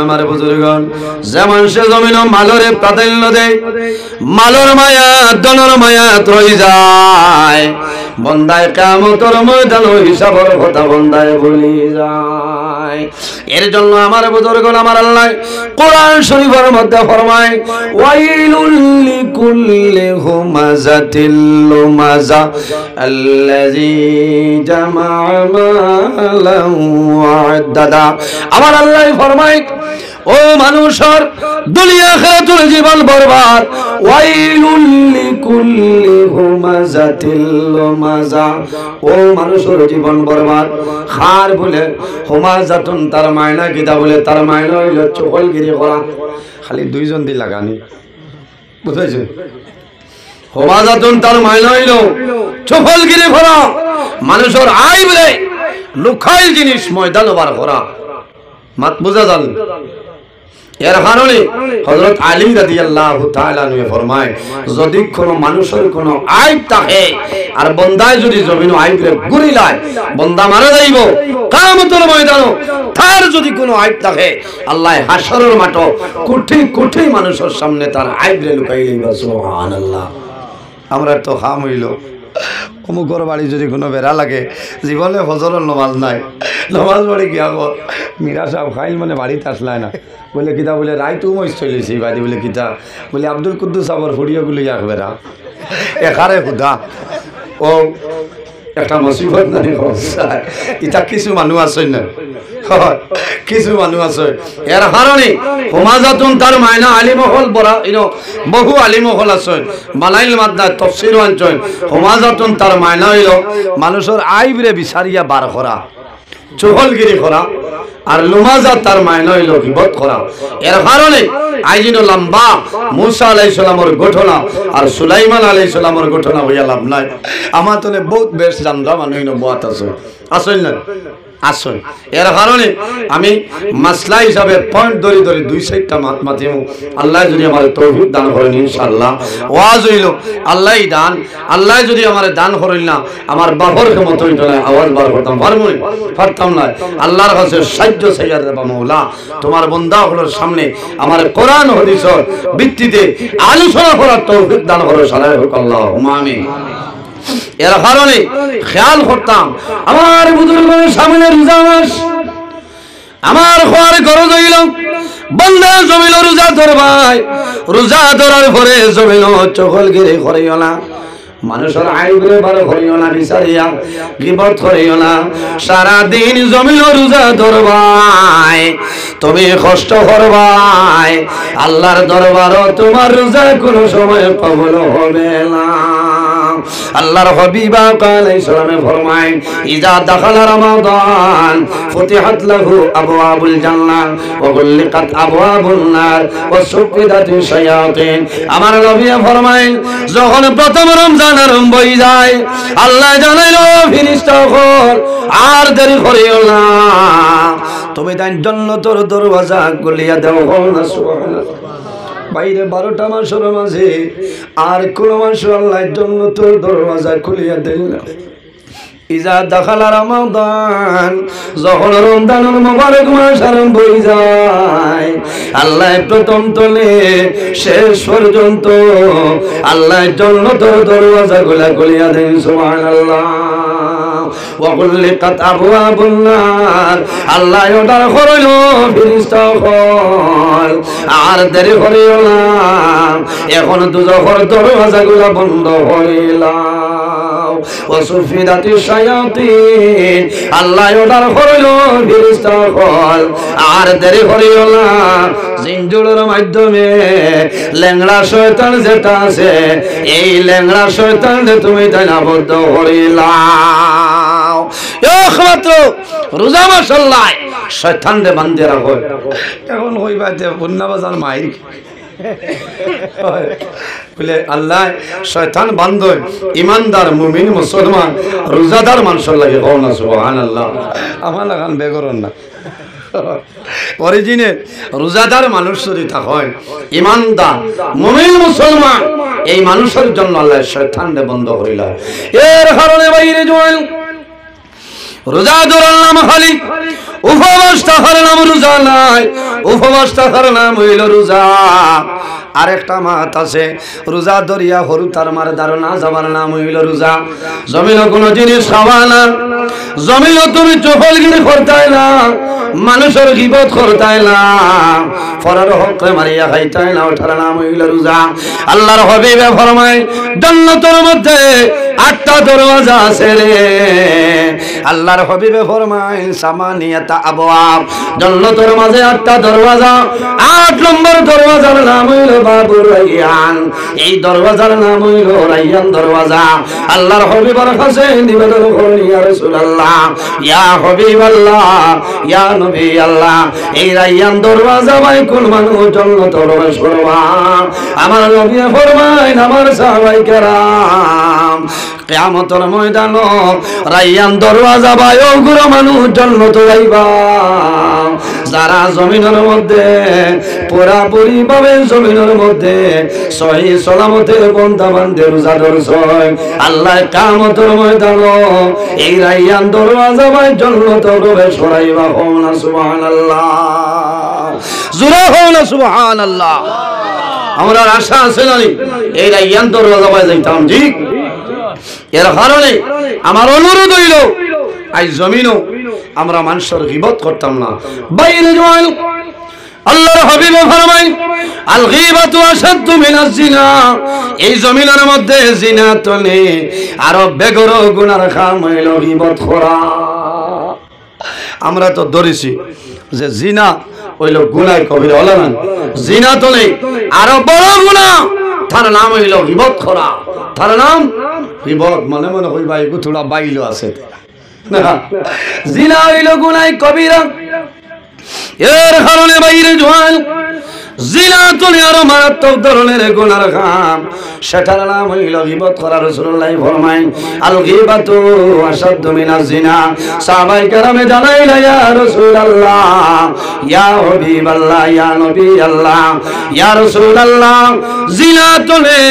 আমার বুজুর্গণ যেমন সে জমিন মালরে প্রাধান্য দেয়, মালর মায়া দনর মায়া রয়ে যায়, বন্দায় কিয়ামতের ময়দান হিসাবের কথা বন্দায় ভুলে যায়। এর জন্য আমার বুজুর্গণ আমার আল্লাহ কোরআন শরীফের মধ্যে ফরমায় ওয়াইলুল লিকুল্লি হুমাযাতিল লুমাযা আল্লাযী জামাআ মালান ওয়া আদ্দাদা। আমার আল্লাহ ফরমায় ও মানুষের দুনিয়া আখিরাতের জীবন বরবাদ, ওয়াইলুল লিকুল্লি হুমাযাতিল লুমাযা, ও মানুষের জীবন বরবাদ। খার বলে হুমাযাতুন তার মায়না কিতা বলে, তার মায়না হইল চকলগিরি করা, খালি দুইজন দি লাগানি, বুঝাইছো? হুমাযাতুন তার মায়না হইল চকলগিরি করা, মানুষের আই বলে লুকাই জিনিস ময়দান বার করা, মাত বুঝা জান। এর কারণে হযরত আলী রাদিয়াল্লাহু তাআলা আনহু ফরমায় যদি কোন মানুষের কোন আইব থাকে আর বন্দায় যদি জমিন আইবরে গুরিলায় বন্দা মারা যাইব কিয়ামতের ময়দানে, তার যদি কোন আইব থাকে আল্লাহ হাশরের মাঠ কোটি কোটি মানুষের সামনে তার আইবরে লুকাই লইবা। সুবহানাল্লাহ। আমরা তো খাম হইল অমুকর বাড়ি যদি কোনো বেড়া লাগে, জীবনে ফজরের নমাজ নাই, নমাজ পড়ে গিয়া গো মীরা সাহেব খাইল মানে বাড়িতে আসলাই না, বলে কিতা বলে রায় তু মই চলেছি বাড়ি, বলে কিতা বলে আব্দুল কুদ্দুস সাবর ফুড়িয়েগুলো ইয়াক বেড়া এখারে খুদা ও একটা মুসিবত নাই ইটা কিছু মানুষ আছে না, কিছু মানুষ আছে। এর কারণে হুমাযাতুন তার মায়না আলিমহল বড়া বহু আলিমহল আছে, মালাইল মাদ্দা তাফসীর আনছেন হুমাযাতুন তার মায়না হইল মানুষের আইবরে বিচারিয়া বার করা, চুগলগিরি করা, আর লুমাযা তার মায়না হইল গীবত করা। এর কারণে আইজিন লম্বা মুসা আলাইহিস সালামের ঘটনা আর সুলাইমান আলাইহিস সালামের ঘটনা হইয়া লাভ নাই। আমার তো বহুত বেশ জানরা মানুষ বাত আছে, আসল না আসল। এর কারণে আমি মাসলা হিসাবে পয়েন্ট ধরে ধরে দুই সাইডটা মাত মাতিমু, আল্লাহ যদি আমার তৌফিক দান করেন ইনশাআল্লাহ। ওয়াজ হইল আল্লাহই দান, আল্লাহ যদি আমার দান করেন না আমার বাপর ক্ষমতা হইত না, আওয়াজ বার করতাম পারতাম না। আল্লাহর কাছে সাহায্য চাইয়া দেবা মওলা, তোমার বান্দাগুলোর সামনে আমার কোরআন হাদিসের ভিত্তিতে আলোচনা করার তৌফিক দান করো, সালাহ হোক আল্লাহুম্মা আমিন। এর কারণে খেয়াল করতাম আমার বুজুর্গের সামনে রোজা মাস, আমার খোয়ার খরচ হইল বন্ধা জমিল রোজা ধরবাই, রোজা ধরার পরে জমিল চকলগিরি করিও না, মানুষের আইবরে বার করিও না, বিচারিয়া গীবত করিও না, সারাদিন জমিল রোজা ধরবাই, তুমি কষ্ট করবাই, আল্লাহর দরবারও তোমার রোজা কোনো সময় কবুল হবে না। আল্লাহর হাবিব আলাইহিস সালামে ফরমায় ইজা দাখালা রমাদান ফুতিহাত লাহু আবওয়াবুল জান্নাহ ওয়া গুলিকাত আবওয়াবুন নার ওয়া সুফিদাতিশ শায়াতিন। আমার নবী ফরমায় যখন প্রথম রমজান আরম্ভ হয়ে যায় আল্লাহ জানাইলো ফেরেশতাগণ আর দেরি করিও না, তুমি তাই জান্নাতের দরওয়াজা খুলিয়া দাও। সুবহানাল্লাহ। বাইরে 12টা মাসের মাঝে আর কোন মাস আল্লাহর জন্য তোর দরওয়াজা খুলিয়া দেন না। ইজা দাখালা রমাদান, যখন রমজানের মোবারক মাস আরম্ভ হয়ে যায় আল্লাহ প্রথম তলে শেষ পর্যন্ত আল্লাহর জন্য তোর দরওয়াজা খুলিয়া দেন। সুবহানাল্লাহ। ওয়া গুলিকাত আবওয়াবুন নার, আল্লাহ অর্ডার করল ফেরেশতাগণ আর দেরি করিও না, এখন দুজখের দরওয়াজাগুলো বন্ধ করিলাম। ওয়া সুফিদাতিশ শায়াতিন, আল্লাহ অর্ডার করল ফেরেশতাগণ আর দেরি করিও না, জিনজুলের মাধ্যমে ল্যাংড়া শয়তান যেটা আছে এই ল্যাংড়া শয়তান তুমি তাই আবদ্ধ করিলাম। একমাত্র রোজা মাস আল্লাহ শয়তান রে বান্ধে রাখো। এখন হইবাতে বন্যা বাজার মাইর বলে আল্লাহ শয়তান বান্ধব ইমানদার মুমিন মুসলমান রোজাদার মানুষের লাগে হও না। সুবহানাল্লাহ। আমার লাগান বেগরন না, অরিজিনে রোজাদার মানুষ যদি থাকেন ইমানদার মুমিন মুসলমান এই মানুষের জন্য আল্লাহ শয়তান রে বন্ধ করিল। এর কারণে বাইরে জোয়ান রোজা ধরার নাম খালি উপবাস থাকার নাম রোজা নাই, উপবাস থাকার নাম হইল রোজা। আরেকটা মাত আছে, রোজা ধরিয়া হরু তার মার ধারণা যাবার নাম হইল রোজা। জমিন কোনো জিনিস খাওয়া না, জমিন তুমি চফলগিরি করতাই না, মানুষের গিবত করতাই না, ফরার হকরে মারিয়া খাইতাই না, ওঠার নাম হইল রোজা। আল্লাহর হাবিবে ফরমায় জান্নাতের মধ্যে 8টা দরওয়াজা আছে রে। আল্লাহর হাবিবে ফরমায় সামানিয়াতা আবওয়াব, জান্নাতের মাঝে 8টা দরওয়াজা। 8 নম্বর দরওয়াজার নাম হইল বাবুর রায়্যান, এই দরওয়াজার নাম হইল রায়্যান দরওয়াজা। আল্লাহর হাবিবের কাছে নিবেদন করলেন, ইয়া রাসূলুল্লাহ, ইয়া হাবিবাল্লাহ, ইয়া নবী আল্লাহ, এই রায়্যান দরওয়াজা ভাই কোন মানুষ জান্নাতে প্রবেশ করবা? আমার নবী ফরমায় আমার সাহাবায়ে কেরাম। কিয়ামতের ময়দান রায়্যান দরওয়াজা ভাই ওগুলো মানুষ জান্নাতে যাইবা যারা জমিনের মধ্যে পুরাপুরি ভাবে জমিনের মধ্যে সহি সালামতে বান্দা বান্দে রোজা ধরছে। আল্লাহ কিয়ামতের ময়দান এই রায়্যান দরওয়াজা ভাই জান্নাতে প্রবেশ করাইবা। হোনা সুবহানাল্লাহ, জোরে হোনা সুবহানাল্লাহ। আমরা আশা আছে না এই রায়্যান দরওয়াজা ভাই যাইতাম, জি। এর কারণে আমার অনুরোধ হইল আজ জমিনও আমরা মানুষের গীবত করতাম না, বাইরে যাই। আল্লাহর হাবিব ফরমায় আল গীবাতু আশাদ্দু মিনাজ জিনা, এই জমিনের মধ্যে জিনা তো নেই, আরো বেগর গুনার কাম হইল গীবত করা। আমরা তো ধরেছি যে জিনা হইল গুনায় কবিরা, হলো না? জিনা তো নেই, আরো বড় গুনাহ, তার নাম হইল গীবত করা। তার নাম গীবত, মনে মনে কইবা এই গুথুড়া বাইলো আছে। জিনা হইল গুনাহ কবিরা। এর কারণে বাইরে জোয়ান জিনা তুলে আরো মারাত্মক ধরনের গুনার কাম, সেটার নাম হইল গীবত করা। রাসূলুল্লাহ ফরমায় আল গীবাতু আশাদ্দু মিনাজ জিনা। সাহাবায়ে কেরামে জানাইলা, ইয়া রাসূলুল্লাহ, ইয়া হাবিবাল্লাহ, ইয়া নবী আল্লাহ, ইয়া রাসূলুল্লাহ, জিনা তুলে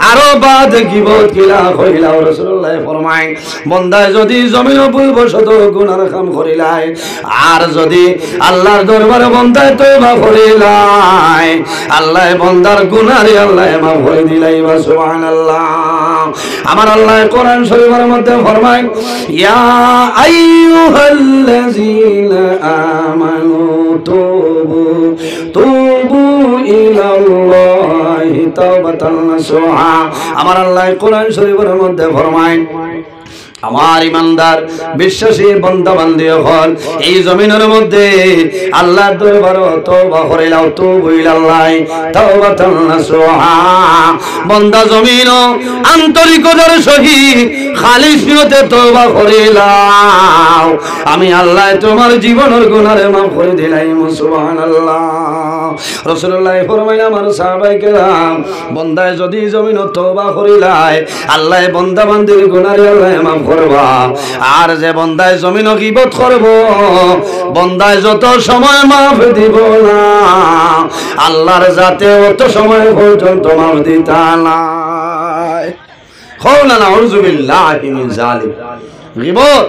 আরো বাদ গীবত কিলা কইলা? রাসূলুল্লাহ ফরমায় বান্দায় যদি জমিন ভুলবশত গুনার কাম করিলাই আর যদি আল্লাহর দরবারে বান্দায় তওবা করিলাই, আল্লাহ বান্দার গুনাহ আল্লাহ মাফ করে দিলাইবা। সুবহানাল্লাহ। আমার আল্লাহ কোরআন শরীফের মধ্যে ফরমায় ইয়া আইয়ুহাল্লাযীনা আমানু তুবু ইলাল্লাহি তাওবাতান নাসুহা। আমার আল্লাহ কোরআন শরীফের মধ্যে ফরমায় আমার ইমানদার বিশ্বাসী বান্দা বান্দি হল এই জমিনের মধ্যে আল্লাহর দরবারে তওবা করে লাও, তুবু ইলাল্লাহি তাওবাতান নাসুহা। বান্দা জমিন আন্তরিকতার সহিত খালিস নিয়তে তওবা করে লাও, আমি আল্লাহ তোমার জীবনের গুনাহ মাফ করে দিলাম। সুবহানাল্লাহ। রাসূলুল্লাহ ফরমায় আমার সাহাবায়ে কেরাম বান্দায় যদি জমিন তওবা করিলাই আল্লাহ বান্দা বান্দির গুনাহ আল্লাহ মাফ করবা। আর যে বান্দায় জমিন গীবত করব বান্দায় যত সময় মাফ দিব না আল্লাহর জাতে অত সময় পর্যন্ত মাফ দিতা না। কওনা নাউযু বিল্লাহি মিন জালিম। গীবত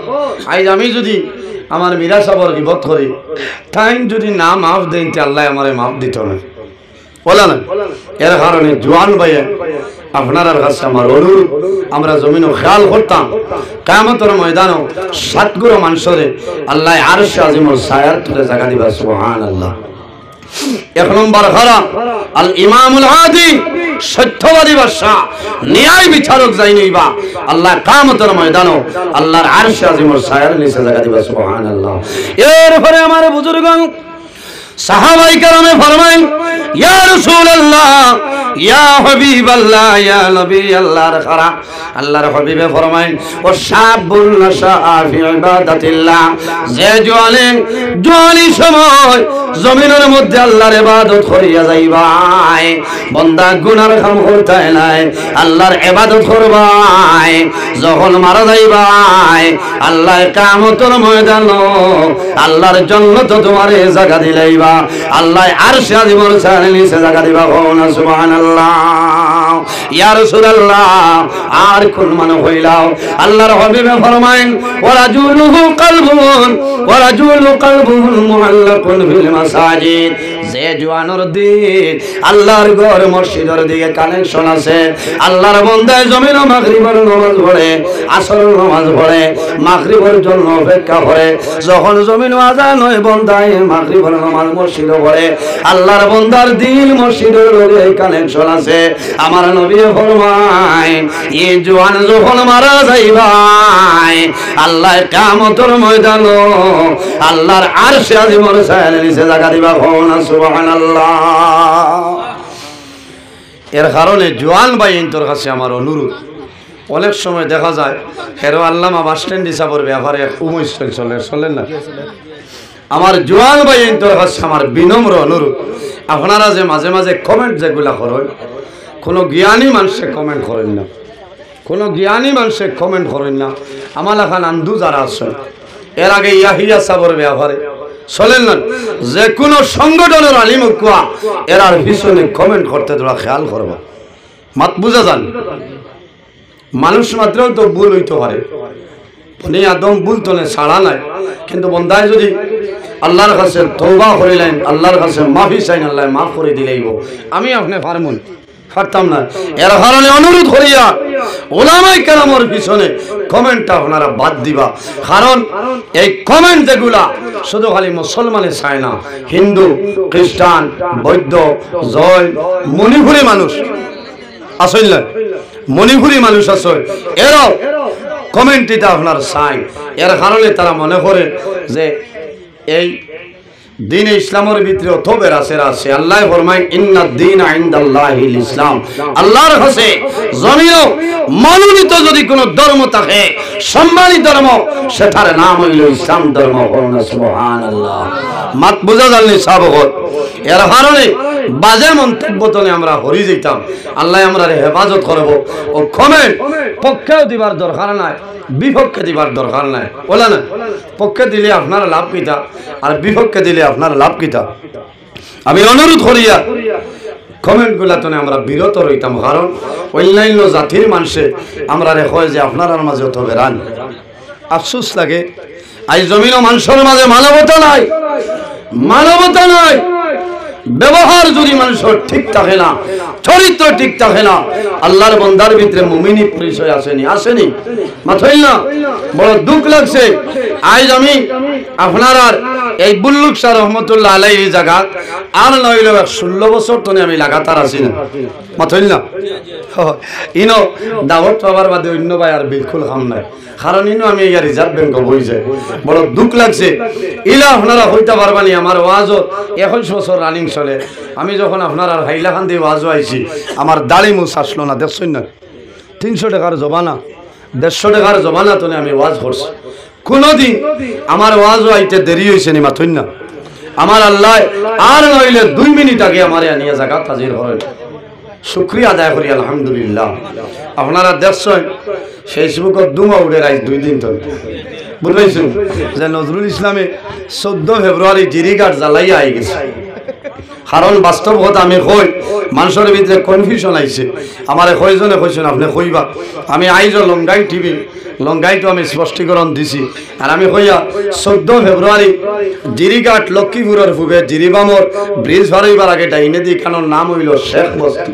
আজ আমি যদি আমার মীরা সাহেবের গীবত করি তাই যদি না মাফ দেন তে আল্লাহ আমারে মাফ দিত না, বলা না? এর কারণে জওয়ান ভাইয়া আপনার কাছে আমার অনুরোধ, আমরা জমিনও খেয়াল করতাম কিয়ামতের ময়দানও সাতগুলো মানুষরে আল্লাহ আরশে আজিমের ছায়ার তলে জায়গা দিবা। সুবহানাল্লাহ। 1 নম্বর খারাপ আল ইমামুল আদি, সত্যবাদী বাদশা, ন্যায় বিচারক যাই নইবা আল্লাহ কিয়ামতের ময়দানও আল্লাহর আরশে আজিমের ছায়ার নিচে জায়গা দিবা। সুবহানাল্লাহ। এরপরে আমার বুজুর্গগণ সাহাবায়ে কেরামে ফরমায় ইয়া রাসূলুল্লাহ, ইয়া হাবিবাল্লাহ, ইয়া নবী আল্লাহর খারা। আল্লাহর হাবিবে ফরমায় ও শাবুন নাশা ফি ইবাদাতিল্লাহ, যে জওয়ানি সময় জমিনের মধ্যে আল্লাহর ইবাদত করিয়া যাইবাই, বান্দা গুনার কাম করতে নাই আল্লাহর ইবাদত করবাই, যখন মারা যাইবাই আল্লাহ কিয়ামতের ময়দান আল্লাহর জান্নাত তোমারে জায়গা দিলাইবা, আল্লাহ আরশে আজিমের ছায়ার ছায়ার নিচে জায়গা দিবা না সুবহানাল্লাহ ইয়া রাসূলুল্লাহ আর কোন মানে হইলাও আল্লাহর হাবিবে ফরমায়েন ওয়ারাজুলুহু কালবুহু মুআল্লাকুন ফিল মাসাজিদ যে জওয়ানোর দিন আল্লাহর ঘর মসজিদের দিকে কানেকশন আছে আল্লাহর বান্দা জমিন মাগরিবের নামাজ পড়ে আসরের নামাজ পড়ে মাগরিবের জন্য অপেক্ষা করে যখন জমিন আযান হয় বান্দায় মাগরিবের নামাজ মসজিদে পড়ে আল্লাহর বান্দার দিল মসজিদের লগে কানেকশন আছে আমার নবী ফরমায় এই জওয়ান যখন মারা যাইবা আল্লাহ কিয়ামতের ময়দানে আল্লাহর আরশে আজিমের ছায়ার নিচে জায়গা দিবা না সুবহানাল্লাহ এর কারণে জওয়ান ভাই তোর কাছে আমার অনুরোধ অনেক সময় দেখা যায় হেরো আল্লামা বাস স্ট্যান্ড হিসাবের ব্যাপারে উমৈশল চলেন না আমার জওয়ান ভাই তোর কাছে আমার বিনম্র অনুরোধ আপনারা যে মাঝে মাঝে কমেন্ট যেগুলা করেন কোনো জ্ঞানী মানুষে কমেন্ট করেন না কোনো জ্ঞানী মানুষে কমেন্ট করেন না আমার এখন আন্দু যারা আছে এর আগে ইয়াহিয়া সাবর ব্যাপারে চলেন না যে কোনো সংগঠনের আলিম কুয়া এরার পিছনে কমেন্ট করতে তোরা খেয়াল করবা মাত বুঝা যান মানুষ মাত্র তো ভুল হইতে পারে উনি আদম ভুল তো ছাড়া নাই কিন্তু বন্দায় যদি আল্লাহর কাছে তওবা করিলেন আল্লাহর কাছে মাফি চাইন আল্লাহ মাফ করে দিলেইব আমি আপনি পারমুন পারতাম না এর কারণে অনুরোধ করিয়া ওলামায়ে কেরামের পিছনে কমেন্টটা আপনারা বাদ দিবা কারণ এই কমেন্ট যেগুলা শুধু খালি মুসলমানে চায় না হিন্দু খ্রিস্টান বৌদ্ধ জৈন মণিপুরি মানুষ আসল না মণিপুরি মানুষ আছে এরাও কমেন্টটা আপনার চাই এর কারণে তারা মনে করে যে এই দিন ইসলামের ভিতরে অত বেরাসের আছে আল্লাহ ফরমায় ইন্নাদ দীন ইনদাল্লাহিল ইসলাম আল্লাহর কাছে জমিনে মনোনীত যদি কোনো ধর্ম থাকে সম্মানিত ধর্ম সেটার নাম হইল ইসলাম ধর্ম সুবহানাল্লাহ মাত বুঝা জাননি সাবগত এর কারণে বাজে মন্তব্য তনে আমরা হরি যাইতাম আল্লাহ আমরা হেফাজত করব ও কমেন্ট পক্ষেও দিবার দরকার নাই বিপক্ষে দিবার দরকার নাই বলে না পক্ষে দিলে আপনার লাভ কিতা আর বিপক্ষে দিলে আপনার লাভ কিতা আমি অনুরোধ করিয়া কমেন্ট গুলা তো আমরা বিরত রইতাম কারণ অন্যান্য জাতির মানুষে আমরা হয় যে আপনার মাঝে অত বেড়ান আফসোস লাগে আজ জমিন মানুষের মাঝে মানবতা নাই ব্যবহার যদি মানুষের ঠিক থাকে না চরিত্র ঠিক থাকে না আল্লাহর বান্দার ভিতরে মুমিনি পরিচয় আসেনি মাথায় না বড় দুঃখ লাগছে আজ আমি আপনার আর এই বুল্লুক শাহ রহমতুল্লাহ আলাইহি এই জায়গা আর নইল 16 বছর তনে আমি লাগাতার আছি না মাথায় না ইনো দাওয়াত পাবার বাদে অন্য ভাই আর বিলকুল কাম নাই কারণ ইনো আমি ইয়ার রিজার্ভ ব্যাংক বই যায় বড় দুঃখ লাগছে ইলা আপনারা হইতে পারবানি আমার ওয়াজও 21 বছর রানিং চলে আমি যখন আপনার আর হাইলাখান্দি ওয়াজও আইছি আমার দাড়ি মুছ আসলো না দেখছেন না 300 টাকার জমানা 150 টাকার জমানা তনে আমি ওয়াজ করছি কোনদিন আমার ওয়াজও আইতে দেরি হইছে নি মাথুন না আমার আল্লাহ আর নইলে 2 মিনিট আগে আমারে আনিয়া জায়গা হাজির হয় শুকরিয়া আদায় করি আলহামদুলিল্লাহ আপনারা দেখছেন ফেসবুকত দুমা উড়ে রাইজ 2 দিন ধরে বুঝাইছেন যে নজরুল ইসলামে 14 ফেব্রুয়ারি জিরিঘাট জ্বালাইয়া আই গেছে কারণ বাস্তব কথা আমি কই মানুষের ভিতরে কনফিউশন আইছে আমারে কয়জনে কইছেন আপনি কইবা আমি আইজ লঙ্গাই টিভি লঙ্গাই তো আমি স্পষ্টীকরণ দিছি আর আমি কইয়া 14 ফেব্রুয়ারি জিরিঘাট লক্ষ্মীপুরের পূবে জিরিবামর ব্রিজ হারাইবার আগে ডাইনে দি কানোর নাম হইল শেখ বস্তি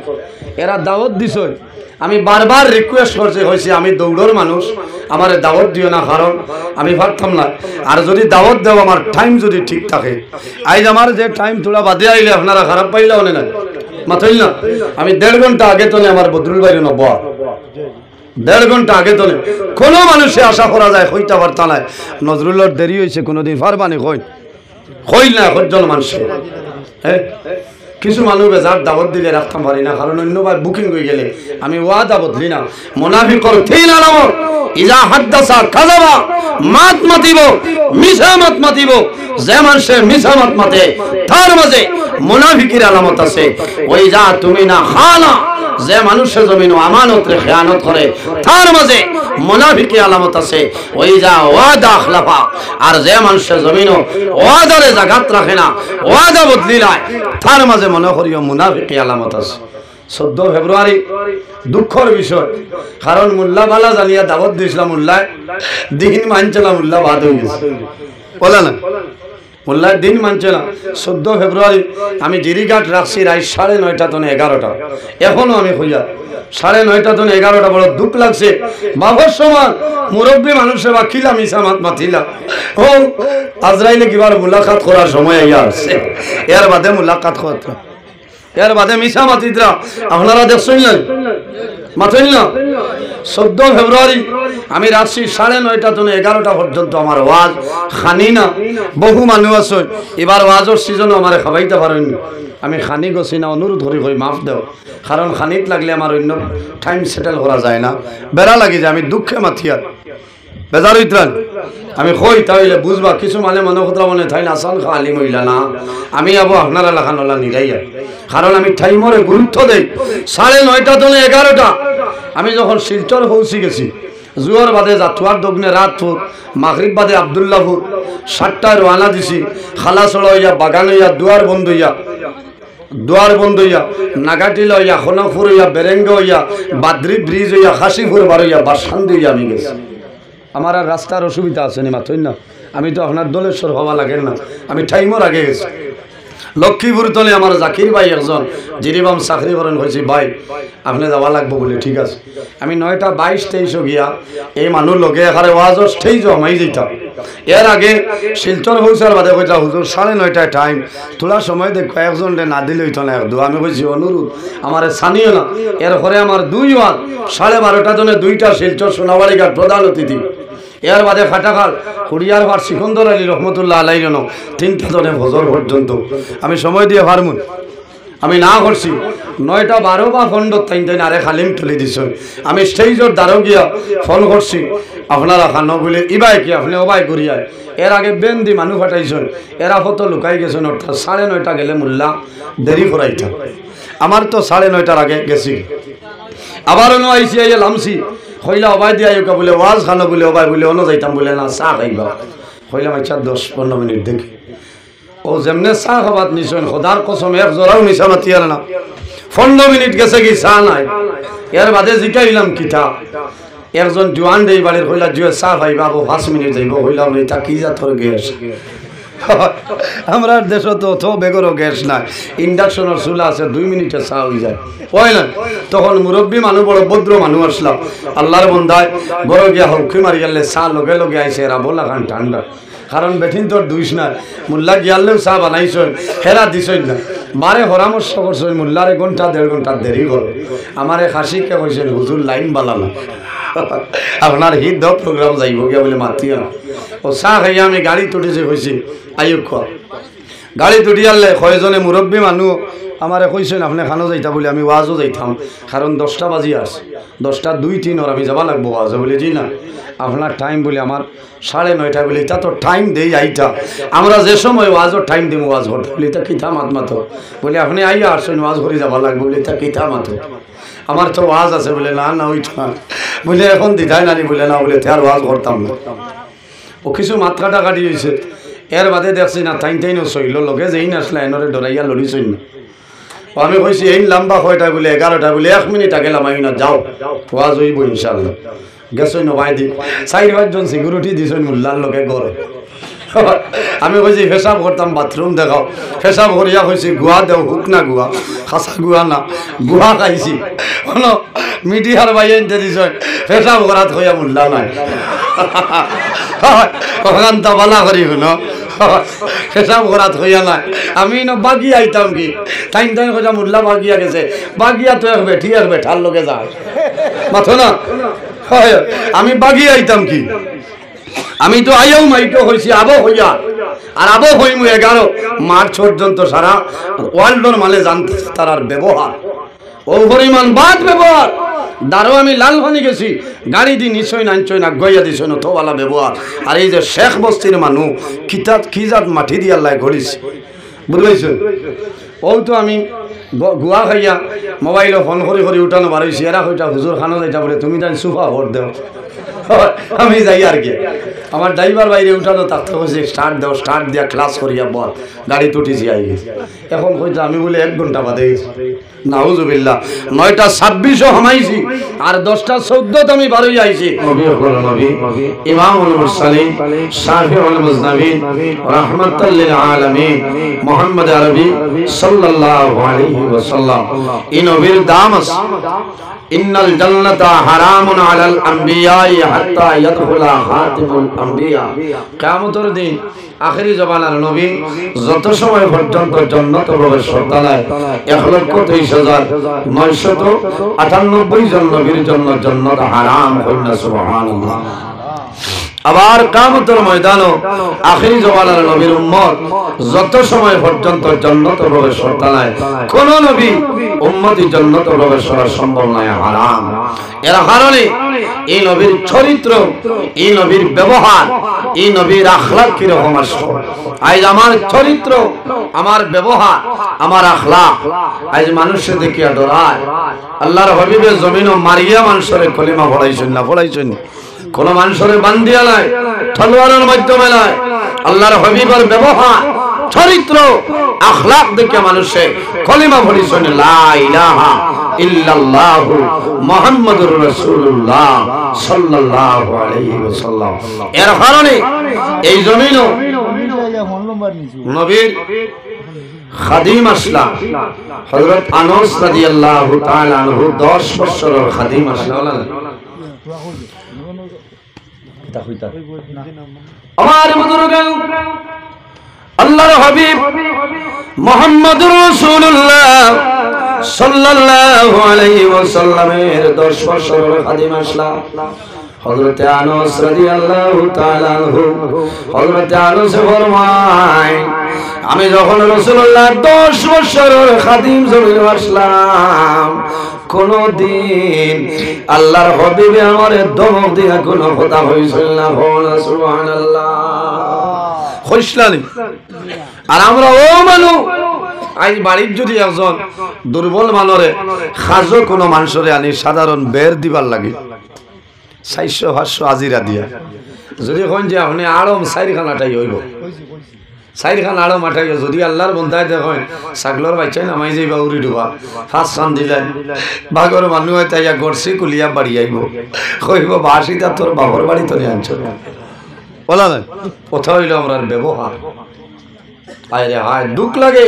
এরা দাওয়াত দিছে আমি বারবার রিকোয়েস্ট করছি হইছি আমি দৌড়র মানুষ আমারে দাওয়াত দিও না কারণ আমি পারতাম না আর যদি দাওয়াত দেও আমার টাইম যদি ঠিক থাকে আজ আমার যে টাইম তোলা বাদে আইলে আপনারা খারাপ পাইলেও না মাথাইল না আমি 1.5 ঘন্টা আগে তোলে আমার বদরুল ভাইরে নবয়া 1.5 ঘন্টা আগে তোলে কোনো মানুষে আশা করা যায় হইতে পারতা না নজরুলের দেরি হয়েছে কোনোদিন পারবানি কই না একজন মানুষ হ্যাঁ কিছু মানুষ বেজার দাওয়াত দিলে রাখতাম পারি না কারণ অন্যবার বুকিং হয়ে গেলে আমি ওয়াদা বদলি না মুনাফিকর তিন আলামত ইজা হাদাসা কাযাবা মাত মাতিব মিছা মাত মাতিব যে মানুষে মিছা মাত মাতে তার মাঝে মুনাফিকের আলামত আছে ওই যা তুমি না খানা যে মানুষের জমিন আমানত রে খেয়ানত করে তার মাঝে মুনাফিকি আলামত আছে। ওই যা ওয়াদা আখলাফা, আর যে মানুষের জমিন ওয়াদারে জাগাত রাখে না, ওয়াদা বদলি নাই, তার মাঝে মনে করিও মুনাফিকি আলামত আছে। 14 ফেব্রুয়ারি দুঃখের বিষয়, কারণ মোল্লা বালা জানিয়া দাওয়াত দিয়েছিলাম, মোল্লায় দিন মানছে না, মোল্লা বাদ হয়ে গেছে, বলে না মোল্লায় দিন মানছে না। 14 ফেব্রুয়ারি আমি জিরিঘাট রাখছি রাত 9:30 থেকে 11টা, এখনো আমি খুঁজা 9:30 থেকে 11টা, বড় দুঃখ লাগছে। বাবার সমান মুরব্বী মানুষের বা খিলা মিশা মাত মাতিলা, ও আজরাইলে কিবার মুলাকাত করার সময় আইয়া আসছে, এর বাদে মুলাকাত করতে, এর বাদে মিশা মাতিদরা আপনারা দেখছেন না, মাথেন না। 14 ফেব্রুয়ারি আমি রাখছি 9:30 থেকে 11টা পর্যন্ত আমার ওয়াজ খানি না। বহু মানুষ আছে এবার ওয়াজের সিজনও আমার খাবাইতে পারেন, আমি খানি গছি না, অনুরোধ করি কই মাফ দেও, কারণ খানিত লাগলে আমার অন্য টাইম সেটেল করা যায় না, বেড়া লাগি যায়, আমি দুঃখে মাথিয়া বেজার হইতাম। আমি কই তাহলে বুঝবা, কিছু মানে মনে কথা মনে থাই না, আসান খালি মহিলা না, আমি আবো আপনারা লেখানোলা নিরাইয়া, কারণ আমি টাইমরে গুরুত্ব দেই। 9:30 থেকে 11টা আমি যখন শিলচর পৌঁছি গেছি, জুয়ার বাদে জাতুয়ার দগ্নে রাতপুর, মাগরিব বাদে আবদুল্লাহপুর, 7টায় রওনা দিছি, খালাসড় হইয়া, বাগান হইয়া, দুয়ার বন্ধ হইয়া, নাগাটিল হইয়া, খনপুর হইয়া, বেরেঙ্গ হইয়া, বাদ্রি ব্রিজ হইয়া, খাসিপুর বার হইয়া, বাসান্দি হইয়া আমি গেছি। আমার আর রাস্তার অসুবিধা আছে নি মাত্রই না, আমি তো আপনার দলেশ্বর হওয়া লাগে না, আমি টাইমর আগে গেছি। লক্ষ্মীপুর তলে আমার জাকির ভাই একজন জিরিবাম চাকরি করেন, হয়েছি ভাই আপনি যাওয়া লাগবো বলে, ঠিক আছে। আমি 9:22-23 গিয়া এই মানুষ লগে এখানে ওয়াজর স্টেজ আমাই যেতাম। এর আগে শিলচর পৌঁছার বাদে কইতা হুজুর 9:30 টাইম তোলার সময় দেখো একজন না দিলে হইতো না, আমি কইছি অনুরোধ আমার স্থানীয় না। এরপরে আমার 2 ওয়াজ 12:30 জনে 2টা শিলচর সোনাবাড়ি ঘাট প্রধান অতিথি, এর বাদে খাটাখাল কুড়িয়ার ভার সিকন্দর আলী রহমতুল্লাহ আলাই জন 3টা জনে ভজর পর্যন্ত আমি সময় দিয়ে পারমুন, আমি না করছি। 9টা 12 বা 15 টাইম আরে খালিম তুলে দিছ, আমি স্টেজর দ্বারও গিয়া ফোন করছি, আপনারা খানো বলে ইবাই কি আপনি ওবাই করিয়ায়। এর আগে বেন্দি মানুষ ফাটাইছেন, এরা কত লুকাই গেছেন, অর্থাৎ 9:30 গেলে মোল্লা দেরি করাইতা। আমার তো 9:30 আগে গেছি, আবার অন্য আইসি আইয়া লামছি, হইলা অবাই দিয়া বলে ওয়াজ খানো বলে, অবাই বলে অন্য যাইতাম বলে না চা খাইবা, হইলাম আচ্ছা 10-15 মিনিট দেখি। ও যেমনে চা খাবাত নিছেন খোদার কসম এক জোড়াও মিশা মাতিয়ার না, 15 মিনিট গেছে কি চা নাই। এর বাদে জিকাইলাম কিতা, একজন জোয়ান দেই বাড়ির, হইলা জুয়ে চা খাইবা, 5 মিনিট যাইব, হইলাম এটা কি জাতর গ্যাস। আমরা দেশ তো বেগরও গ্যাস নাই, ইন্ডাকশনের চুলা আছে, 2 মিনিটে চা হয়ে যায়, হয় না। তখন মুরব্বী মানুষ, বড় ভদ্র মানুষ আসলাম, আল্লাহর বন্ধায় বড় গিয়া হৌকি মারি গেলে চা লগে লগে আইসে, এরা বলা খান ঠান্ডা, কারণ বেঠিন তোর দুইস না, মোল্লা গিয়ালেও চা বানাইছেন, হেরা দিছেন না, মারে পরামর্শ করছেন মোল্লারে 1-1.5 ঘন্টা দেরি করো। আমারে খাসিকে কইছেন হুজুর লাইন বালানো, আপনার হিত প্রোগ্রাম যাইব গিয়া বলে মাতিয়া। ও চা খাইয়া আমি গাড়ি তুটিছে কইছি আয়ুক গাড়ি তুটি আনলে কয়জনে মুরব্বী মানুষ আমারে কইছেন আপনি খানো যাইতা বলে, আমি ওয়াজও যাইতাম, কারণ 10টা বাজি আছে, 10টা 2-3 আমি যাবা লাগবো ওয়াজে বলে, জি না আপনার টাইম বলে আমার 9:30 বলে, এটা তো টাইম দেই আইটা, আমরা যে সময় ওয়াজর টাইম দিব ওয়াজ করতে বলে, এটা কিতা মাত মাতো বলে, আপনি আইয়া আসছেন ওয়াজ করে যাবা লাগবো বলে, এটা কিতা মাতো, আমার তো ওয়াজ আছে বলে, না না ওইটা বলে, এখন দিদাই নানি বলে, না বলে তার ওয়াজ করতাম না। ও কিছু মাত্রাটা কাটি হয়েছে, এর বাদে দেখছি না টাইনও সইল লগে যেই নাসলে এনরে ডরাইয়া লড়িছই না। আমি কইছি এই লম্বা 6টা বলে 11টা বলে 1 মিনিট আগে লামাই না, যাও ওয়াজ হইব ইনশাআল্লাহ। গেছই নবাই দি 4-5 জন সিকিউরিটি দিছই মোল্লার লগে গড়ে। আমি কইছি পেশাব করতাম, বাথরুম দেখাও, পেশাব করিয়া কইছি গুয়া দেও, হুক না গুয়া, খাসা গুয়া না, গুয়া খাইছি। মিডিয়ার বাইরে এনতে দিছই, পেশাব করাত হইয়া মোল্লা নাই, ওখান তো বালা করি শুনো, পেশাব করাত হইয়া নাই। আমি বাগি আইতাম কি টাইম কইয়া মোল্লা বাগিয়া গেছে, বাগিয়া তো এক বেঠি এক বেঠার লগে যায় মাথো না, আমি বাগি আইতাম কি, আমি তো আইয়াও মাইটো হয়েছি আবো হইয়া, আর আবো হইমু 11 মার্চ পর্যন্ত সারা ওয়ার্ল্ডর মালে জানতে তার ব্যবহার, ও পরিমাণ বাদ ব্যবহার। দারো আমি লালখানি গেছি, গাড়ি দি নিশ্চয় নাঞ্চয় না গইয়া দিছ না তোওয়ালা ব্যবহার। আর এই যে শেখ বস্তির মানুষ কিতাব কি জাত মাটি দিয়ে আল্লাহ ঘড়িছে, বুঝলাইছেন ও তো আমি গুয়া খাইয়া মোবাইল ফোন করে উঠানো বাড়াইছি এরা হইটা হুজুর খানো যাইটা বলে তুমি জানি সুফা ভোট দেও আমি যাই আর কি আমার ড্রাইভার বাইরে উঠানো তার থেকে বলছি স্টার্ট দেও স্টার্ট দিয়া ক্লাস করিয়া বল গাড়ি তুটিছি আই গেছি এখন কইতে আমি বলে 1 ঘন্টা বাদে গেছি নাউজুবিল্লাহ 9টা 26 হামাইছি আর 10টা 14 আমি বারোই আইছি নবী হল নবী ইমামুল মুরসালিন শাফিউল মুজনাবিন রাহমাতাল লিল আলামিন মুহাম্মদ আরবি সাল্লাল্লাহু আলাইহি ওয়াসাল্লাম এই নবীর দাম আছে ইন্নাল জান্নাতা হারামুন আলাল আম্বিয়াই হাত্তা ইয়াদখুলা খাতিমুল আম্বিয়া কিয়ামতের দিন আখেরি জমানার নবী যত সময় পর্যন্ত জান্নাত প্রবেশ করতে 1,23,998 জন নবীর জন্য জান্নাত হারাম হইনা সুবহানাল্লাহ আবার কিয়ামতের ময়দানে আখেরি জমানার নবীর উম্মত যত সময় পর্যন্ত জান্নাত প্রবেশ করতে কোন নবী উম্মতি জান্নাত প্রবেশ করা সম্ভব নয় হারাম এর কারণে এই নবীর চরিত্র এই নবীর ব্যবহার এই নবীর আখলাক কি রকম আছে আজ আমার চরিত্র আমার ব্যবহার আমার আখলাক আজ মানুষে দেখিয়া ডরায় আল্লাহর হাবিবে জমিনও মারিয়া মানুষের কলিমা পড়াইছেন না পড়াইছেন কোন মানুষের বান্দিয়া নাই তলোয়ারের মাধ্যমে নাই আল্লাহর হাবিবের ব্যবহার চরিত্র আখলাক দেখে মানুষে কলিমা পড়িছেন লা ইলাহা ইল্লাল্লাহু মুহাম্মাদুর রাসূলুল্লাহ সাল্লাল্লাহু আলাইহি ওয়াসাল্লাম এর কারণে এই জমিনও নবীর খাদিম আসলা হযরত আনাস রাদিয়াল্লাহু তাআলা আনহু 10 বছরের খাদিম আসলা আমার বুজুর্গ আল্লাহর হাবিব মুহাম্মদুর রাসূলুল্লাহ সাল্লাল্লাহু আলাইহি ওয়াসাল্লামের 10 বছরের খাদিম আসলা হযরত আনাস রাদিয়াল্লাহু তাআলা আনহু হযরত আনাস ফরমায় আমি যখন রাসূলুল্লাহ 10 বছরের খাদিম জমিনে আসলাম কোনদিন আল্লাহর হাবিবে আমারে দমক দিয়া কোন কথা হইছিল না সুবহানাল্লাহ কইছলানি আর আমরা ও মানুষ আজ বাড়ির যদি একজন দুর্বল মানরে খাজো কোন মানুষরে আনি সাধারণ বের দিবার লাগে 400-500 আজিরা দিয়া যদি কোন যে আপনি আড়ম 4খানাটাই হইব 4খান আড়ম আটাই যদি আল্লাহর বন্ধায় দেখেন ছাগলর বাচ্চাই নামাই যাইবা উড়ি ডুবা 5 সান দিলেন বাগর মানুষ তাইয়া গড়ছি কুলিয়া বাড়ি আইব কইব বাসিটা তোর বাবার বাড়ি তোরে আনছ বলা না কথা হইল আমরার ব্যবহার আরে হায় দুঃখ লাগে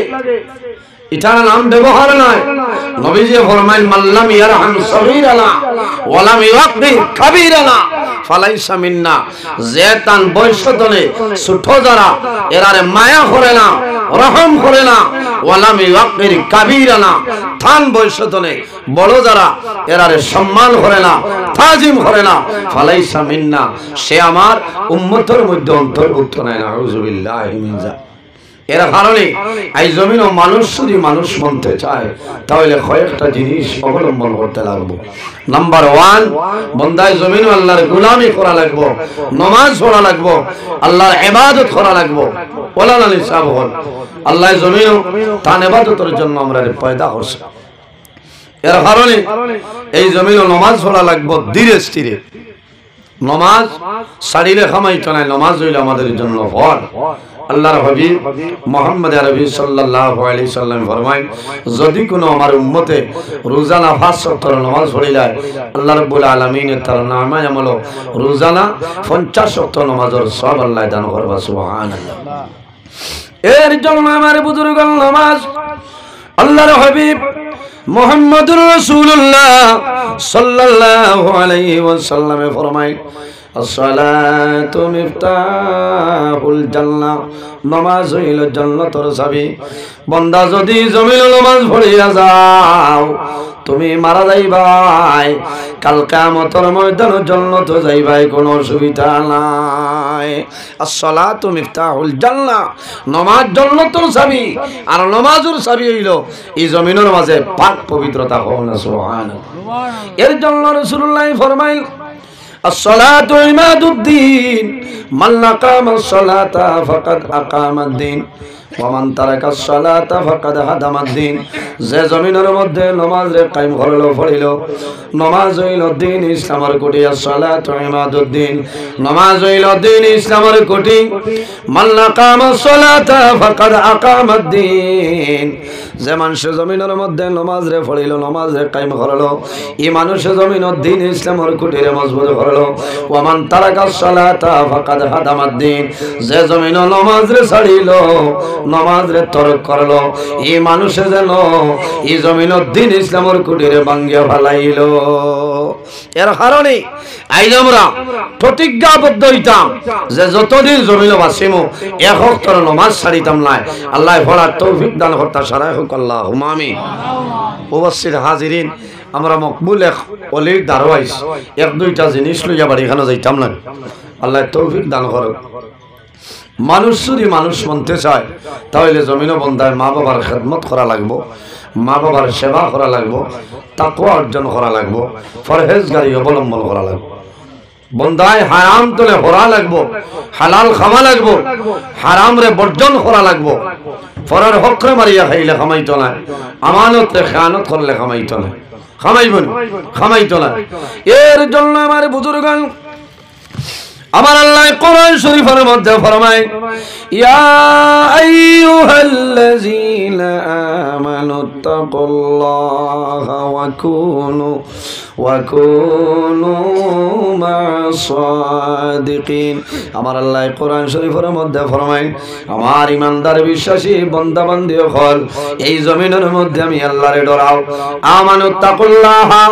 এটার নাম ব্যবহার নয় নবীজি ফরমাইল মাল্লাম ইয়ারহাম সগীরানা ওয়া লাম ইওয়াক্কির কাবীরানা ফালাইসা মিন্না জেতান বয়সতনে ছোট যারা এরারে মায়া করে না রহম করে না ওয়া লাম ইওয়াক্কির কাবীরানা থান বয়সতনে বড় যারা এরারে সম্মান করে না তাজিম করে না ফালাইসা মিন্না সে আমার উম্মতের মধ্যে অন্তর্ভুক্ত নয় নাউযুবিল্লাহি মিন যালিক এর কারণে এই জমিনও মানুষ যদি মানুষ মানতে চায় তাহলে কয়েকটা জিনিস অবলম্বন করতে লাগবে নাম্বার 1 বন্দায় জমিন আল্লাহর গোলামি করা লাগবে নামাজ পড়া লাগবে আল্লাহর ইবাদত করা লাগবে ওলা না নিসাব হল আল্লাহ জমিনও তার ইবাদতের জন্য আমরা পয়দা করছে এর কারণে এই জমিনও নামাজ পড়া লাগবে ধীরে স্থিরে নামাজ সারিলে খামাইতো না নামাজ হইল আমাদের জন্য ফরজ আল্লাহর হাবিব মুহাম্মদ আরবি সাল্লাল্লাহু আলাইহি সাল্লাম ফরমায় যদি কোনো আমার উম্মতে রোজানা 5 ওয়াক্ত নামাজ পড়িলায় আল্লাহ রাব্বুল আলামিনের তার নামায় আমল রোজানা 50 ওয়াক্ত নামাজের সওয়াব আল্লাহ দান করবে সুবহানাল্লাহ এর জন্য আমার বুজুর্গ নামাজ আল্লাহর হাবিব মুহাম্মদুর রাসূলুল্লাহ সাল্লাল্লাহু আলাইহি ওয়াসাল্লাম ফরমায় আসসালাতু মিফতাহুল জান্নাহ নামাজ হইল জান্নাতের চাবি বান্দা যদি জমিনে নামাজ পড়িয়া যাও তুমি মারা যাইবাই কাল কিয়ামতের ময়দানে জান্নাতে যাইবাই কোনো অসুবিধা নাই আসসালাতু মিফতাহুল জান্নাহ নামাজ জান্নাতের চাবি আর নামাজের চাবি হইল এই জমিনের মাঝে পাক পবিত্রতা হওয়া সুবহানাল্লাহ এর জন্য রাসূলুল্লাহ ফরমায় الصلاة عماد الدين من أقام الصلاة فقد أقام الدين ওয়ামান তারাকাস সালাতা ফাকাদ হাদামাদ-দ্বীন, যে জমিনের মধ্যে নামাজ রে কায়েম করলো পড়িল, নামাজ হইল দ্বীন ইসলামের কোটি, as-সালাতু ইমাদুদ-দ্বীন, নামাজ হইল দ্বীন ইসলামের কোটি। মান আকামাস সালাতা ফাকাদ আকামাদ-দ্বীন, যে মানুষ জমিনের মধ্যে নামাজ রে পড়িল, নামাজ রে কায়েম করলো, এই মানুষ জমিনের দ্বীন ইসলামের কোটি রে মজবুত করলো। ওয়ামান তারাকাস সালাতা ফাকাদ হাদামাদ-দ্বীন, যে জমিন নামাজ রে ছাড়িল, নামাজ রে তরক করলো, এই মানুষে যেন এই জমিন দ্বীন ইসলামের কুটিরে ভাঙ্গিয়া ফেলাইল। এর কারণে আজ আমরা প্রতিজ্ঞাবদ্ধ হইতাম যে যতদিন জমিন বাঁচিমু এক ওয়াক্তের নামাজ ছাড়িতাম না। আল্লাহ পড়ার তৌফিক দান করতা সারাই হোক, আল্লাহুম্মা আমিন। উপস্থিত হাজিরিন, আমরা মকবুল এক অলির দারওয়াইস এক দুইটা জিনিস লইয়া বাড়ি এখানে যাইতাম না। আল্লাহ তৌফিক দান করুক। মানুষ যদি মানুষ মানতে চায় তাহলে জমিন বন্ধায় মা বাবার খেদমত করা লাগবো, মা বাবার সেবা করা লাগবো, তাকওয়া অর্জন করা লাগবো, পরহেজগারি অবলম্বন করা লাগবো। বন্ধায় হারাম তোলে করা লাগবো, হালাল খাওয়া লাগবো, হারাম রে বর্জন করা লাগবো। পরের হকরে মারিয়া খাইলে খামাইতো না, আমানত রে খেয়ানত করলে খামাইতো না, খামাইবন খামাইতো না। এর জন্য আমার বুজুর্গান, আমার আল্লাহ কোরআন শরীফের মধ্যে ফরমায়, ইয়া আইয়ুহাল্লাযীনা আমানুত্তাকুল্লাহা ওয়া কুনু মা'আস সাদিকিন। আমার আল্লাহ কোরআন শরীফের মধ্যে ফরমায়, আমার ইমানদার বিশ্বাসী বান্দা বান্দী হল, এই জমিনের মধ্যে আমি আল্লাহরে ডরাও। আমানুত্তাকুল্লাহা,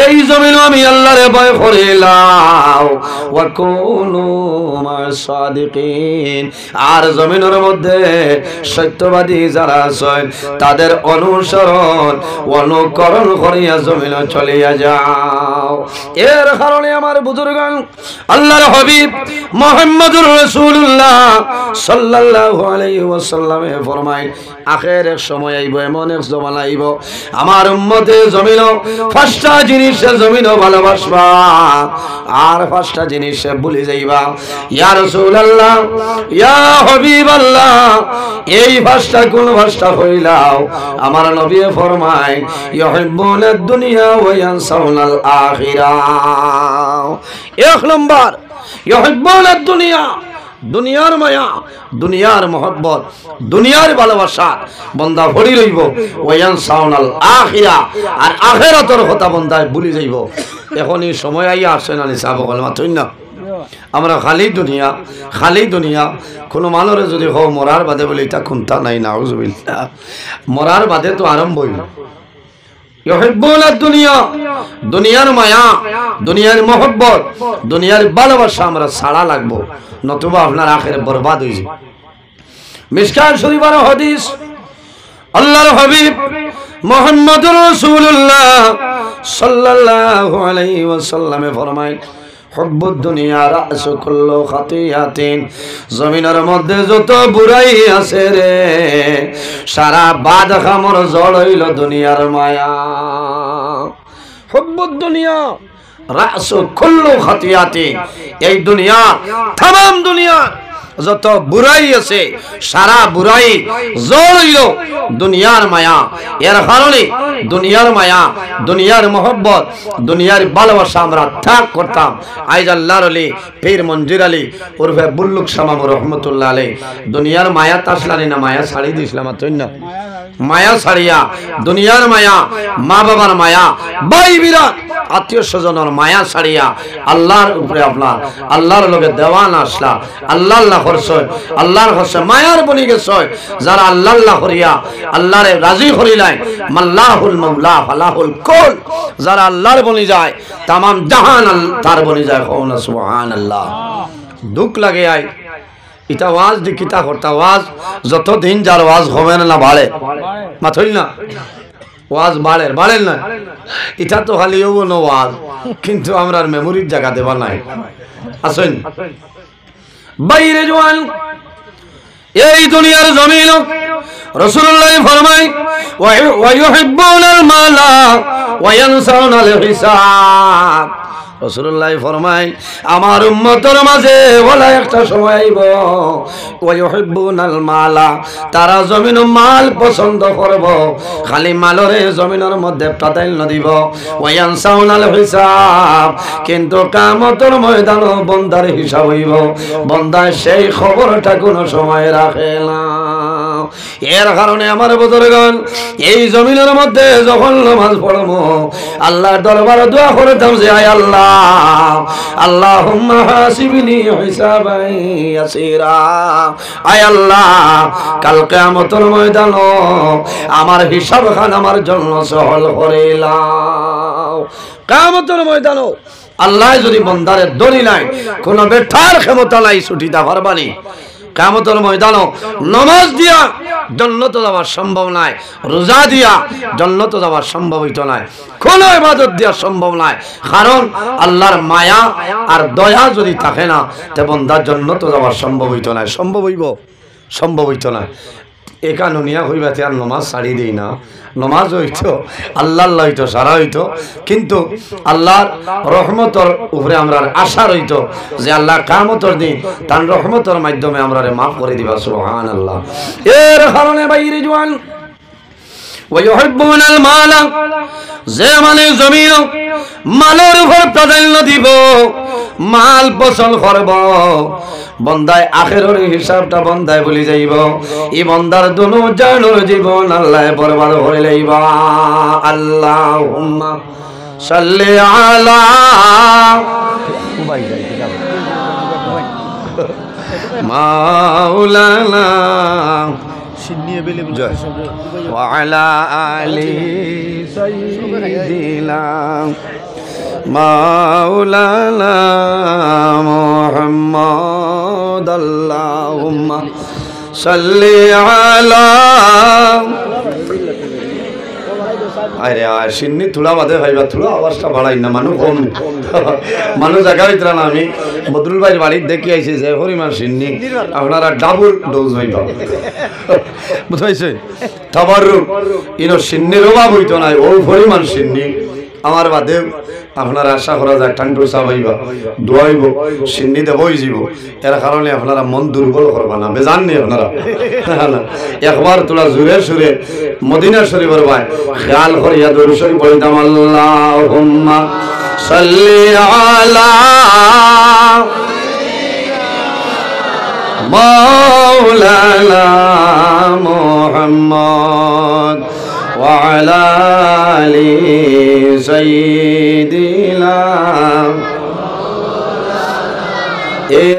এই জমিন আমি আল্লাহরে ভয় করিলাম। ওয়া কুনু মা'আস সাদিকিন, আর জমিনের মধ্যে সত্যবাদী যারা আছেন তাদের অনুসরণ অনুকরণ করিয়া জমিন চলিয়া যাও। এর কারণে আমার বুজুর্গান, আল্লাহর হাবিব মুহাম্মদুর রাসূলুল্লাহ সাল্লাল্লাহু আলাইহি ওয়াসাল্লামে ফরমায়, আখিরের সময় আইব, এমন এক জমানা আইব আমার উম্মতে জমিন পাঁচটা জিনিসে জমিন ভালোবাসবা আর পাঁচটা জিনিসে ভুলে যাইবা। ইয়া রাসূলুল্লাহ, ইয়া হাবিবাল্লাহ, এই ভাষটা কোন ভাষটা হইলাও? আমার নবী ফরমায়, ইউহিব্বুনাদ দুনিয়া ওয়া ইয়ানসাউনাল আখিরাহ। এক নম্বর, ইউহিব্বুনাদ দুনিয়া, দুনিয়ার মায়া, দুনিয়ার মোহব্বত, দুনিয়ার ভালোবাসা বন্দা ভরি রইব। ওয়া ইয়ানসাউনাল আখিরাহ, আর আখিরাতের কথা বন্দায় ভুলে যাইব। এখনই সময় আইয়া আসে না নিসাব বল মাথুই না, আমরা খালি দুনিয়া, খালি দুনিয়া। কোনো মানুষের যদি হো মরার বাদে বলে এটা খুনতা নাই, নাউজুবিল্লাহ, মরার বাদে তো আরম্ভই। ইউহিব্বুনাদ দুনিয়া, দুনিয়ার মায়া, দুনিয়ার মোহব্বত, দুনিয়ার ভালোবাসা আমরা ছাড়া লাগবো, নতুবা আপনার আখিরাত বরবাদ হয়ে যাবে। মিশকাত শরীফের হাদিস, আল্লাহর হাবিব মুহাম্মদুর রাসূলুল্লাহ সাল্লাল্লাহু আলাইহি ওয়াসাল্লামে ফরমায়, হুব্বুদ দুনিয়া রাসু কুল্লু খাতিয়াতিন, জমিনের মধ্যে যত বুড়াই আছে রে, সারা বাদ খামর জড় হইল দুনিয়ার মায়া। হুব্বুদ দুনিয়া রাসু কুল্লু খাতিয়াতিন, এই দুনিয়া, तमाम দুনিয়া যত বুড়াই আছে, সারা বুড়াই জড় হইল দুনিয়ার মায়া। এর কারণে দুনিয়ার মায়া, দুনিয়ার মোহব্বত, দুনিয়ার ভালোবাসা আমরা ত্যাগ করতাম। আইজ আল্লাহর আলী পীর মঞ্জুর আলী উর্ফে বুল্লুক শামাম রহমতুল্লাহ আলী দুনিয়ার মায়া তাসলানি না মায়া ছাড়ি দিয়েছিলাম, না মায়া ছাড়িয়া দুনিয়ার মায়া, মা বাবার মায়া, ভাই বিরাট আত্মীয় স্বজনের মায়া ছাড়িয়া আল্লাহর উপরে আপনার আল্লাহর লগে দেওয়ান আসলা, আল্লাহ আল্লাহ করছয়, আল্লাহর হচ্ছে মায়ার বনি গেছয়। যারা আল্লাহ আল্লাহ করিয়া আল্লাহরে রাজি করিলাই, মাল্লাহুল মাওলা ফালাহুল কুল, যারা আল্লাহর বনি যায় तमाम জাহান তার বনি যায়। কওনা সুবহানাল্লাহ। দুঃখ লাগে আই ইটা ওয়াজ দি কিতা করতা, ওয়াজ যত দিন যার ওয়াজ হবে না বাড়ে, মাথই না ওয়াজ বাড়ের বাড়েন না, এটা তো খালি ওয়াজ, কিন্তু আমরা মেমোরির জায়গা দেবা নাই। আসেন বাইরে জওয়ান, এই দুনিয়ার জমিন রাসূলুল্লাহ ফরমায় ওয়া ইউহিব্বুনাল মালা ওয়া ইয়ানসাউনাল হিসাব। রাসূলুল্লাহ ফরমায় আমার উম্মতের মাঝে বলা একটা সময় আইব ওয়া ইউহিব্বুনাল মালা, তারা জমিন ও মাল পছন্দ করব, খালি মালরে জমিনের মধ্যে প্রাধান্য দিব। ওয়া ইয়ানসাউনাল হিসাব, কিন্তু কিয়ামতের ময়দানে বান্দার হিসাব হইব, বান্দা সেই খবরটা কোনো সময় রাখে না। এর কারণে আমার বুজুর্গগণ এই জমিনের মধ্যে যখন নামাজ পড়বো আল্লাহর দরবারে দোয়া করতাম যে আয় আল্লাহ, আল্লাহুম্মা হাসিবনি হিসাবান ইয়াসিরা, আয় আল্লাহ কাল কিয়ামতের ময়দানে আমার হিসাবখান আমার জন্য সহল করে দাও। কিয়ামতের ময়দানে আল্লাহ যদি বান্দারে দড়ি নাই, কোন বেঠার ক্ষমতা নাই ছুটিতে পারবানি। কিয়ামতের ময়দানে নামাজ দিয়া জান্নাতে যাওয়া সম্ভব নয়, রোজা দিয়া জান্নাতে যাওয়া সম্ভব হইতো না, কোন ইবাদত দিয়া সম্ভব নয়। কারণ আল্লাহর মায়া আর দয়া যদি থাকে না তে বান্দার জান্নাতে যাওয়া সম্ভব হইতো না। সম্ভব হইতো না। এ কানুনিয়া হইবাতে আর নমাজ ছাড়ি দেই না, নমাজ হইতো আল্লাহর হইতো সারা হইতো, কিন্তু আল্লাহর রহমতর উপরে আমরা আশা রইতো যে আল্লাহ কিয়ামতের দিন তার রহমতের মাধ্যমে আমরা মাফ করে দিবা। সুবহানাল্লাহ। এর কারণে বাইরে জওয়ান ওয়া ইউহিব্বুনাল মালা, যে মানে জমিন মালের উপর প্রাধান্য দিব, মাল পছন্দ করব, বন্দায় আখেরের হিসাবটা বন্দায় বলি যাইব, এই বন্দার দুনো জানোর জীবন আল্লাহ বরবাদ করে লইবা। আল্লাহুম্মা সাল্লি আলা মাওলানা ওয়া আলা আলি সাইয়্যিদিনা মাওলানা মুহাম্মদ। আল্লাহুম্মা সাল্লি আলা। আরে আর সিন্নি থোড়া বাদে ভাইবা, থোড়া আওয়াজটা বাড়াই না, মানুষ কম, মানুষ জায়গা হইতরা না। আমি বদরুল ভাইয়ের বাড়ির দেখে আইছি যে হরিমান সিন্নি আপনারা ডাবল ডোজ হইবা, বুঝাইছে তাবাররুক ইনো সিন্নির অভাব হইতো না, ও হরিমান সিন্নি আমার বাদে আপনারা আশা করা যায় ঠান্ডু চাবাইবা, দোয়াইব, সিন্নি দেবই যাব। এর কারণে আপনারা মন দুর্বল করবা না, বেজাননি আপনারা একবার তোলা জোরে সুরে মদিনা শরীফের ভাই খেয়াল করিয়া দরুদ শরীফ পড়িতাম। আল্লাহুম্মা সাল্লি আলা মাওলানা মুহাম্মদ ওয়া আলা আলি সাইয়্যিদিনা।